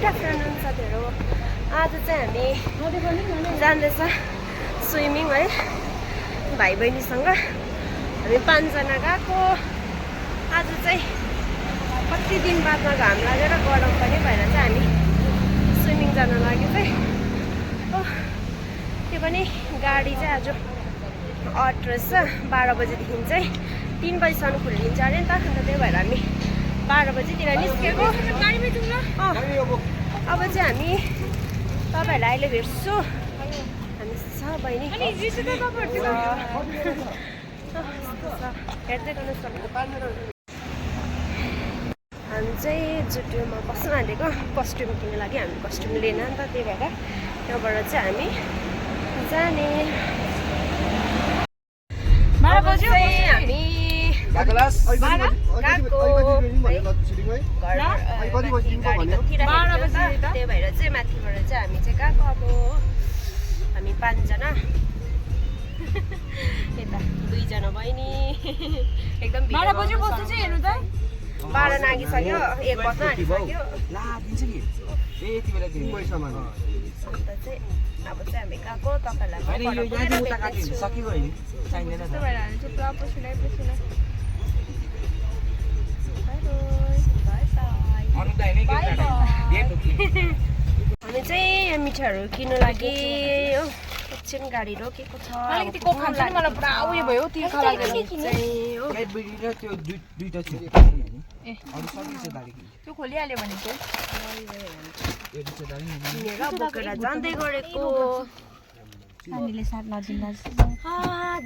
Good afternoon साथीहरू। आज चाहिँ हामी जाँदैछ स्विमिङ है, भाइ बहिनीसँग। हामी 5 जना गएको। आज चाहिँ कति दिन बादमा घाम लागेर गरम पनि भएर चाहिँ हामी स्विमिङ जान लाग्यो चाहिँ। त्यो पनि गाडी चाहिँ आज अट रहेछ। 12 बजेदेखि चाहिँ 3 बजीसम्म खुलिन्छ अरे नि त। अन्त त्यही भएर हामी 12 बजीतिर निस्केको। अब चाहिँ हामी तपाईँहरूलाई अहिले भेट्छु। हामी छ बहिनी हेर्दै गर्नुहोस्। हामी चाहिँ जुडियोमा बस्न आँटेको कस्ट्युम किन्नु लागि। हामी कस्ट्युम लिएन नि त, त्यही भएर त्यहाँबाट चाहिँ हामी जाने। हामी त्यही भएर चाहिँ माथिबाट चाहिँ हामी चाहिँ गएको। अब हामी 5 जना, यता 2 जना बहिनी। एकदम 12 नागिसक्यो, 1 बज्न आँटिसक्यो। अन्त चाहिँ अब चाहिँ हामी गएको। तपाईँहरूलाई हामी चाहिँ मिठाईहरू किन्नु लागि हो। एकछिन गाडी रोकेको छ। त्यो खोलिहाल्यो भने चाहिँ बोकेर जाँदै गरेको।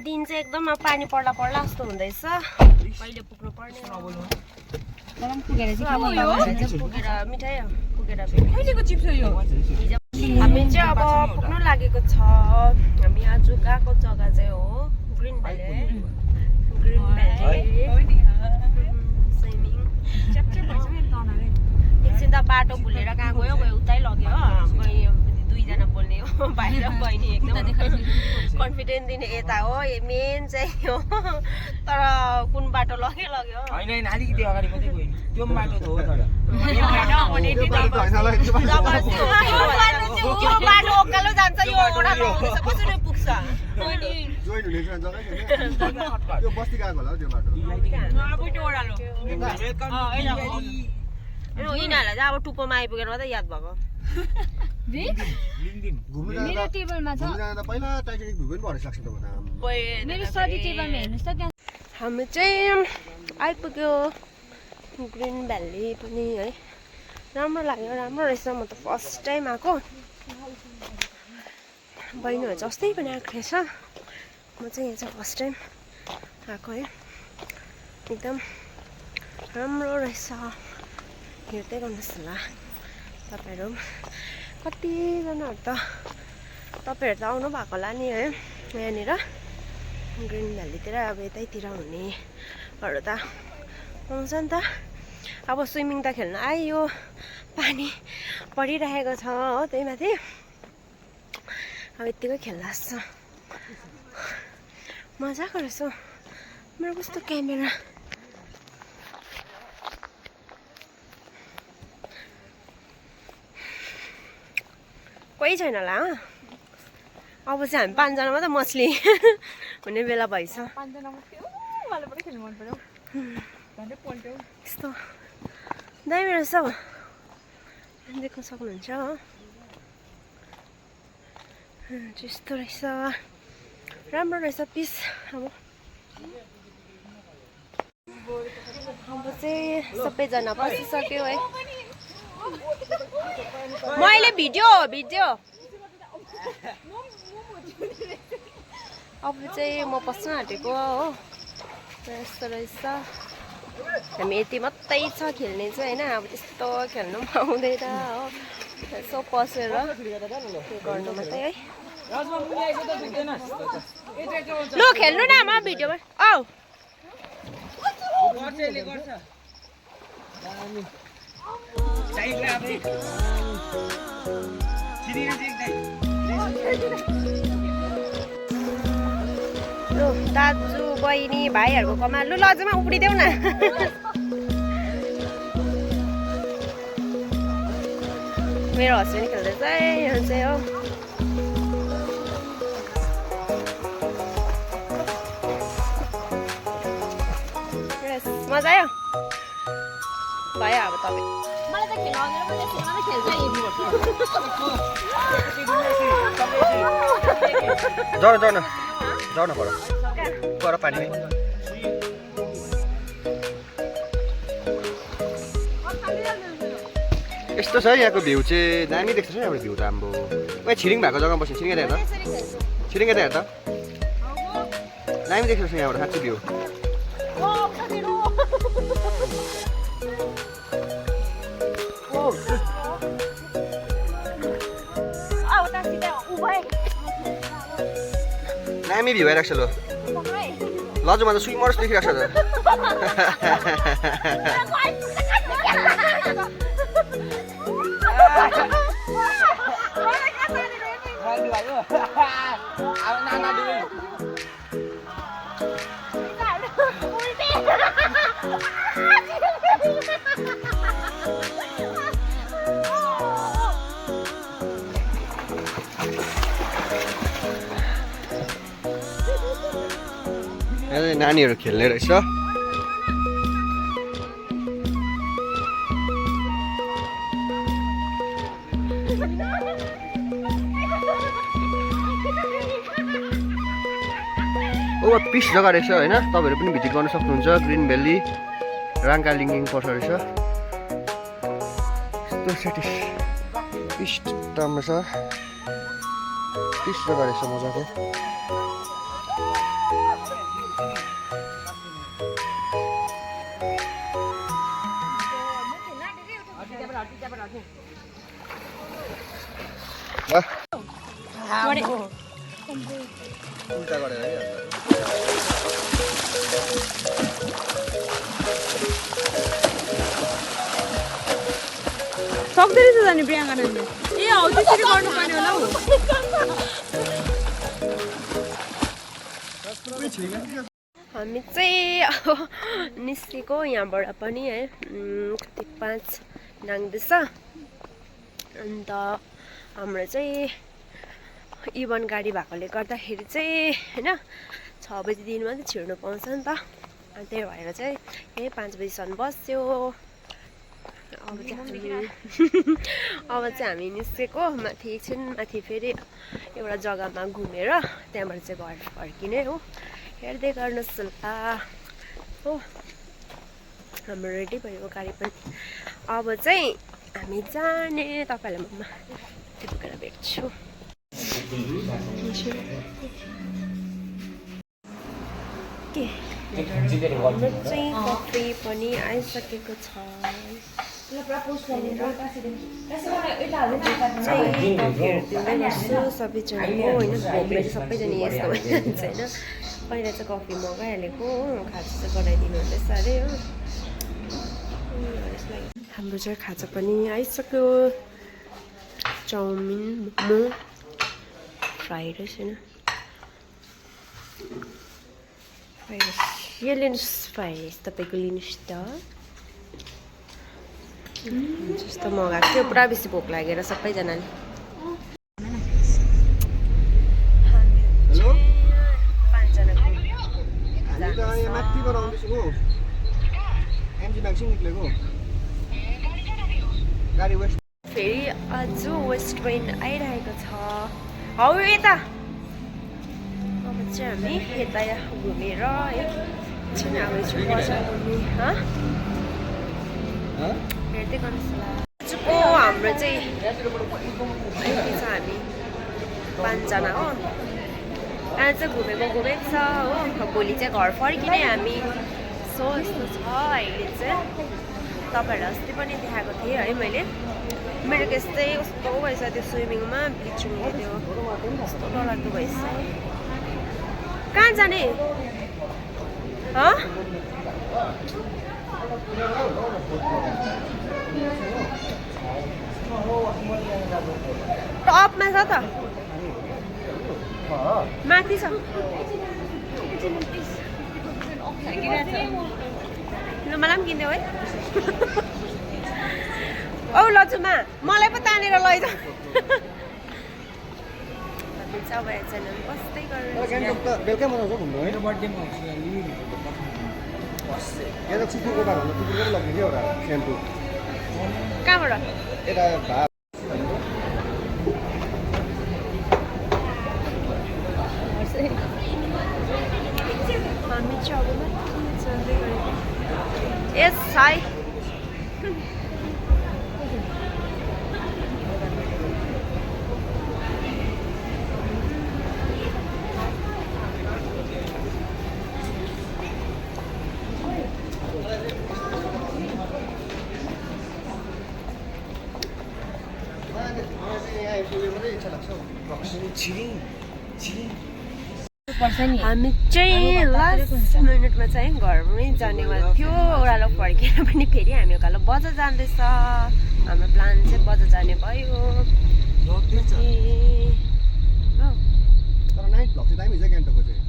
दिन चाहिँ एकदम पानी पर्ला जस्तो हुँदैछ। कहिले पुग्नु पर्ने पुगेर मिठाई पुगेर हामी चाहिँ अब पुग्नु लागेको छ। हामी आज गएको जग्गा चाहिँ हो ग्रिन भ्याली। स्विमिङ एकछिन त बाटो भुलेर कहाँ गयो उतै लग्यो। 2 जना बोल्ने हो, भाइ र बहिनी। एकदम कन्फिडेन्ट दिने यता हो, मेन चाहिँ हो। तर कुन बाटो लग्यो होइन अलिकति अगाडि मात्रै गयो नि, त्यो बाटो त हो। तर त्यो बाटो ओकालो जान्छ, यो ओह्रालो आउँदैछ, कसरी पुग्छ? यिनीहरूलाई चाहिँ अब टुप्पोमा आइपुगेर मात्रै याद भएको। हामी चाहिँ आइपुग्यो ग्रिन भ्याली पनि है। राम्रो लाग्यो, राम्रो रहेछ। म त फर्स्ट टाइम आएको। बहिनीहरू चाहिँ अस्ति पनि आएको रहेछ। म चाहिँ यहाँ चाहिँ फर्स्ट टाइम आएको है। एकदम राम्रो रहेछ। हेर्दै गर्नुहोस् होला तपाईँहरू। कतिजनाहरू त तपाईँहरू त आउनु भएको होला नि है यहाँनिर ग्रिन भ्यालीतिर। अब यतैतिर हुनेहरू त आउँछ नि त। अब स्विमिङ त खेल्न आयो, पानी परिरहेको छ हो, त्यही माथि अब यत्तिकै खेल्ला जस्तो मजाको रहेछ। मेरो कस्तो क्यामेरा कोही छैन होला। अब चाहिँ हामी 5 जना मात्रै मछली हुने बेला भएछ। यस्तो दामी रहेछ। देख्न सक्नुहुन्छ हो, त्यस्तो रहेछ। राम्रो रहेछ पिस। अब चाहिँ सबैजना बसिसक्यो है। मैले भिडियो अब चाहिँ म पस्न आँटेको हो। यस्तो रहेछ। हामी यति मात्रै छ खेल्ने चाहिँ होइन। अब त्यस्तो खेल्नु पनि आउँदैन हो। यसो पसेर गर्नु मात्रै है। लु खेल्नु न, म भिडियोमा आऊ। दाजु बहिनी भाइहरूको कमा लु लजमा उफ्रिदेऊ न। मेरो हस्बेन्ड खेल्दैछ है यहाँ चाहिँ हो मजा आयो भयो अब तपाईँ मलाई त खेल्न आउँदैन म त्यसरी मात्रै खेल्छ जाऊ न पर पानी यस्तो छ यहाँको भ्यू चाहिँ दामी देख्छ यहाँबाट भ्यू त हाम्रो ओ छिरिङ भएको जग्गामा बस्नु छिरिङ यता हेर त दामी देख्छ यहाँबाट साँच्चै भ्यू दामी भ्यू आइरहेको छ ल लजुमा त स्विमर्स देखिरहेको छ नानीहरू खेल्ने रहेछ पिस जग्गा रहेछ होइन तपाईँहरू पनि भिजिट गर्न सक्नुहुन्छ ग्रिन भ्याली राङ्गालिङ पर्छ रहेछ यस्तो सेटिस पिस राम्रो छ पिस जग्गा रहेछ मजाको उल्टा गरेर सक्दै रहेछ जाने प्रियङ्का नानीले ए हौ त्यसरी गर्नुपर्ने होला हौ हामी चाहिँ अब निस्केको यहाँबाट पनि है कति 5 नाग्दैछ अन्त हाम्रो चाहिँ इभन गाडी भएकोले गर्दाखेरि चाहिँ होइन 6 बजी दिनमा चाहिँ छिर्नु पाउँछ नि त अनि त्यही भएर चाहिँ यही 5 बजीसम्म बस्यो अब चाहिँ हामी निस्केको माथि एकछिन माथि फेरि एउटा जग्गामा घुमेर त्यहाँबाट चाहिँ घर फर्किने हो हेर्दै गर्नुहोस् ल हो हाम्रो रेडी भयो गाडी पनि अब चाहिँ हामी जाने तपाईँलाई म त्यतिखेर भेट्छु के हाम्रो चाहिँ कफी पनि आइसकेको छ सबैजनाको होइन भोकले चाहिँ सबैजना यस्तो भइजान्छ होइन पहिला चाहिँ कफी मगाइहालेको हो खाजा चाहिँ बनाइदिनु हुँदैछ अरे हो हाम्रो चाहिँ खाजा पनि आइसक्यो चाउमिन मोमो फ्राई राइस होइन फ्राई राइस यो लिनुहोस् फ्राई राइस तपाईँको लिनुहोस् त जस्तो मगाएको थियो पुरा बेसी भोक लागेर सबैजनाले फेरि आज वेस्ट पोइन्ट आइरहेको छ हौ यता अब चाहिँ हामी यता घुमेर है एकछिन अब बजार घुम्ने हेर्दै गर्नुहोस् ल आजको हाम्रो चाहिँ यति छ हामी 5 जना हो आज चाहिँ घुमेको छ हो भोलि चाहिँ घर फर्किने हामी सो यस्तो छ अहिले चाहिँ तपाईँहरूलाई अस्ति पनि देखाएको थिएँ है मैले मेरो त्यस्तै कस्तो भएछ त्यो स्विमिङमा ब्लिचिङ थियो कस्तो डरलाग्दो भएछ कहाँ जाने टपमा छ त माथि छ ल मलाई पनि किनिदेऊ है औ लजुमा मलाई पो तानेर लैजाऊ हामी चाहिँ अब एकजना बस्दै गरेर बेलुकै मनाउँछ घुम्नु है मेरो बर्थडेमा आउँछु लिनु यहाँ त कुकुरको बारेमा कुकुरको लग्ने कि एउटा स्याम्पू कहाँबाट यता भात हामी चाहिँ अब माथि चढ्दै गरेको यस हाई हामी चाहिँ लास्ट मिनटमा चाहिँ घरमै जानेवाला थियो ओह्रालो फर्केर पनि फेरि हामी उकालो बजार जाँदैछ हाम्रो प्लान चाहिँ बजार जाने भयो तर नाइट भ्लग चाहिँ दामी छ गान्तोकको चाहिँ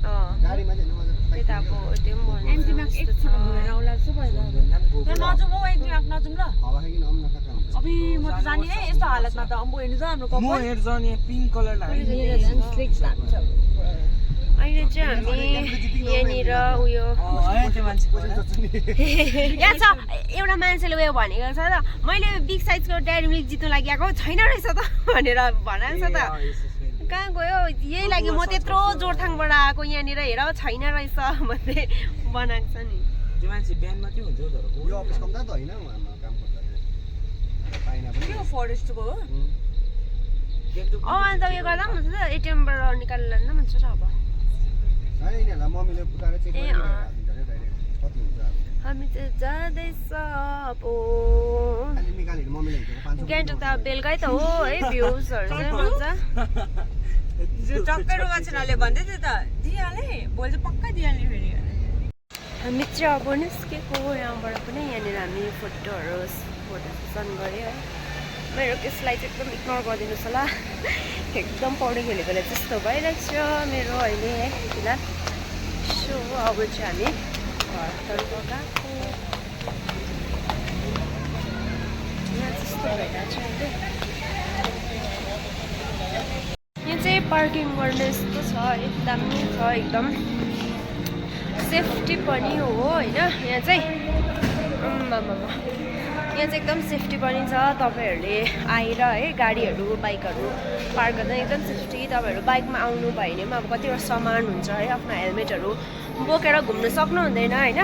गाडीमा चाहिँ नमजा त्यही त अब त्यो पनि एन्टिमार्क एकछिन भएर आउला जस्तो भयो तर नजाउँ हौ एन्टिमार्क नजाउँ ल हावा खाइकन आउनु नकाका हुन्छ अबे म त जाने है यस्तो हालतमा त अम्बो हेर्नु त हाम्रो म हेर्छ नि पिङ्क कलर अहिले चाहिँ हामी यहाँनिर उयो यहाँ छ एउटा मान्छेले उयो भनेको छ त मैले बिग साइजको डेरी मिल्क जित्नु लागि आएको छैन रहेछ त भनेर भनेको छ त कहाँ गयो यही लागि म त्यत्रो जोरथाङबाट आएको यहाँनिर हेर छैन रहेछ भन्दै बनाएको छ नि त्यो मान्छे बिहान मात्रै हुन्छ तर यो अफिस कम्ता त होइन उहाँमा काम गर्दा चाहिँ पाइना पनि के फरेस्टको हो अन्त उयो गर्दा पनि हुन्छ त एटिएमबाट निकालेर लाँदा पनि हुन्छ र अब होइन यिनीहरूलाई मम्मीले पुकाएर चेक गरेर हालिदिन्छ अरे डाइरेक्ट कति हुन्छ अब हामी चाहिँ जाँदैछ अब खालि निकालेर मम्मीले हुन्छ 500 गान्तोक त अब बेलुकै त हो है भ्युजहरू चाहिँ मजा टक्कै रुवाछिनाले भन्दै थियो त दिइहाले भोलि चाहिँ पक्का दिइहाल्ने फेरि हामी चाहिँ अब निस्केको यहाँबाट पनि यहाँनिर हामी फोटो सेसन गऱ्यो है मेरो केसलाई चाहिँ एकदम इग्नोर गरिदिनुहोस् होला एकदम पौडी खेलेकोले त्यस्तो भइरहेको छ मेरो अहिले है फिलहाल सो अब चाहिँ हामी घरतर्फ गएको यहाँ त्यस्तो भइरहेको छ अहिले यहाँ चाहिँ पार्किङ गर्ने यस्तो छ है दामी छ एकदम सेफ्टी पनि हो होइन यहाँ चाहिँ यहाँ चाहिँ एकदम सेफ्टी पनि छ तपाईँहरूले आएर है गाडीहरू बाइकहरू पार्क गर्दा एकदम सेफ्टी तपाईँहरू बाइकमा आउनु भयो भने पनि अब कतिवटा सामान हुन्छ है आफ्नो हेलमेटहरू बोकेर घुम्नु सक्नु हुँदैन होइन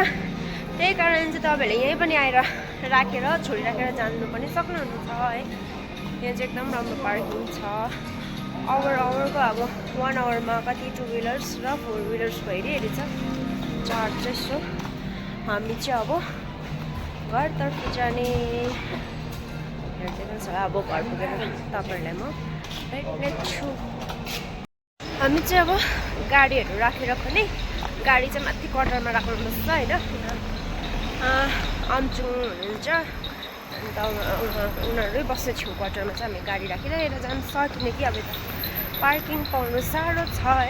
त्यही कारण चाहिँ तपाईँहरूले यहीँ पनि आएर राखेर छोडिराखेर जानु पनि सक्नुहुन्छ है यहाँ चाहिँ एकदम राम्रो पार्किङ छ आवरको अब 1 आवरमा कति 2 व्हिलर्स र 4 व्हिलर्सको हेरी छ चार्ज चाहिँ सो हामी चाहिँ अब घरतर्फ जाने हेर्दै छ अब घर पुगेर तपाईँहरूलाई म भेट्ने छु हामी चाहिँ अब गाडीहरू राखेर पनि गाडी चाहिँ माथि कटरमा राख्नुपर्छ होइन आमचुङ हुनुहुन्छ अन्त उनीहरू बस्ने छेउ कटरमा चाहिँ हामी गाडी राखिरहेर जान्छ किनकि अब पार्किङ पाउनु साह्रो छ है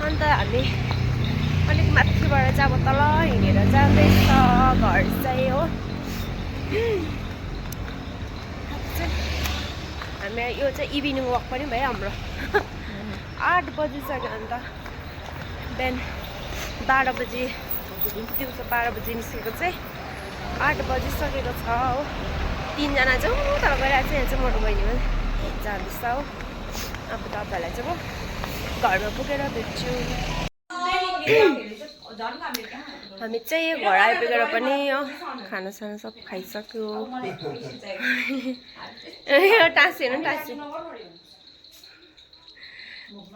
अन्त हामी अलिक माथिबाट चाहिँ अब तल हिँडेर जाँदैछ घर चाहिँ हो हामी यो चाहिँ इभिनिङ वक पनि भयो हाम्रो 8 बजिसक्यो अन्त बिहान 12 बजी दिउँसो 12 बजी निस्केको चाहिँ 8 बजिसकेको छ हो 3 जना चाहिँ तर गइरहेको छ यहाँ चाहिँ मोटो बहिनी पनि जाँदैछ हो अब तपाईँहरूलाई चाहिँ म घरमा पुगेर भेट्छु हामी चाहिँ घर आइपुगेर पनि खानासाना सब खाइसक्यो टाँसी हेर्नु टाँसी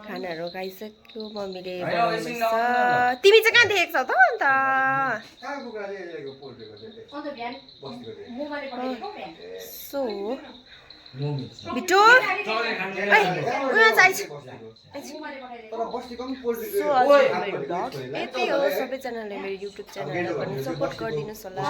खानाहरू खाइसक्यो मम्मीले बनाउँदैछ तिमी चाहिँ कहाँ देखेको छौ त अन्त सो बिटो यति हो सबैजनाले मेरो युट्युब च्यानललाई पनि सपोर्ट गरिदिनुहोस् होला